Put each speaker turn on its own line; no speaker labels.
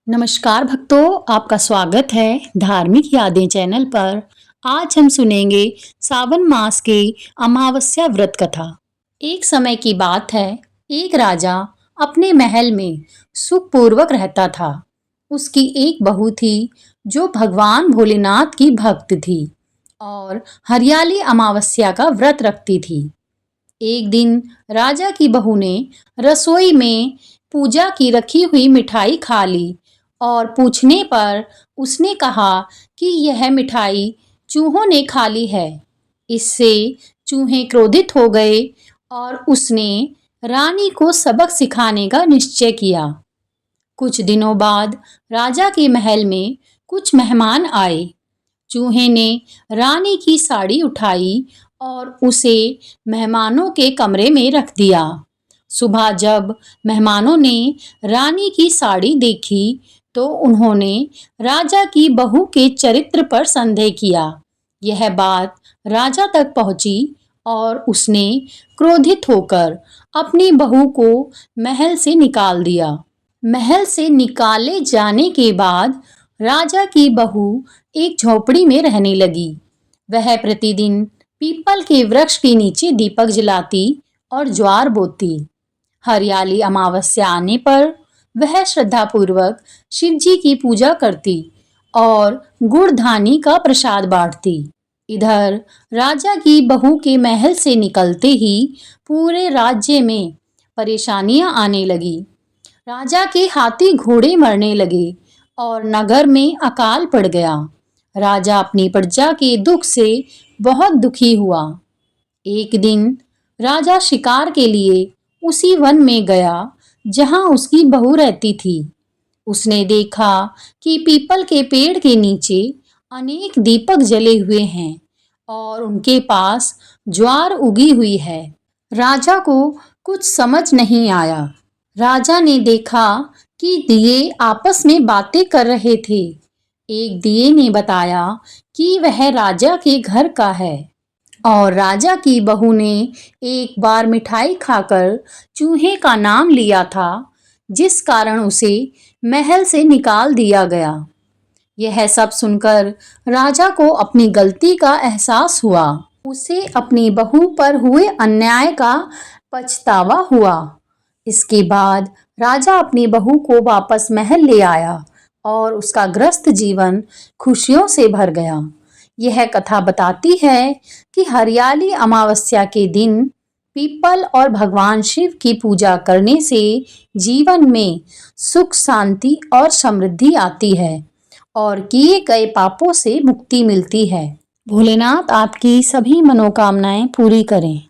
नमस्कार भक्तों, आपका स्वागत है धार्मिक यादें चैनल पर। आज हम सुनेंगे सावन मास के अमावस्या व्रत कथा। एक समय की बात है, एक राजा अपने महल में सुखपूर्वक रहता था। उसकी एक बहू थी जो भगवान भोलेनाथ की भक्त थी और हरियाली अमावस्या का व्रत रखती थी। एक दिन राजा की बहू ने रसोई में पूजा की रखी हुई मिठाई खा ली और पूछने पर उसने कहा कि यह मिठाई चूहों ने खा ली है। इससे चूहे क्रोधित हो गए और उसने रानी को सबक सिखाने का निश्चय किया। कुछ दिनों बाद राजा के महल में कुछ मेहमान आए। चूहे ने रानी की साड़ी उठाई और उसे मेहमानों के कमरे में रख दिया। सुबह जब मेहमानों ने रानी की साड़ी देखी तो उन्होंने राजा की बहू के चरित्र पर संदेह किया। यह बात राजा तक पहुंची और उसने क्रोधित होकर अपनी बहू को महल से निकाल दिया। महल से निकाले जाने के बाद राजा की बहू एक झोपड़ी में रहने लगी। वह प्रतिदिन पीपल के वृक्ष के नीचे दीपक जलाती और ज्वार बोती। हरियाली अमावस्या आने पर वह श्रद्धापूर्वक शिवजी की पूजा करती और गुड़धानी का प्रसाद बांटती। इधर राजा की बहू के महल से निकलते ही पूरे राज्य में परेशानियां आने लगी। राजा के हाथी घोड़े मरने लगे और नगर में अकाल पड़ गया। राजा अपनी प्रजा के दुख से बहुत दुखी हुआ। एक दिन राजा शिकार के लिए उसी वन में गया जहां उसकी बहू रहती थी। उसने देखा कि पीपल के पेड़ के नीचे अनेक दीपक जले हुए हैं और उनके पास ज्वार उगी हुई है। राजा को कुछ समझ नहीं आया। राजा ने देखा कि दिए आपस में बातें कर रहे थे। एक दिए ने बताया कि वह राजा के घर का है और राजा की बहू ने एक बार मिठाई खाकर चूहे का नाम लिया था, जिस कारण उसे महल से निकाल दिया गया। यह सब सुनकर राजा को अपनी गलती का एहसास हुआ। उसे अपनी बहू पर हुए अन्याय का पछतावा हुआ। इसके बाद राजा अपनी बहू को वापस महल ले आया और उसका ग्रस्त जीवन खुशियों से भर गया। यह कथा बताती है कि हरियाली अमावस्या के दिन पीपल और भगवान शिव की पूजा करने से जीवन में सुख, शांति और समृद्धि आती है और किए गए पापों से मुक्ति मिलती है। भोलेनाथ आपकी सभी मनोकामनाएं पूरी करें।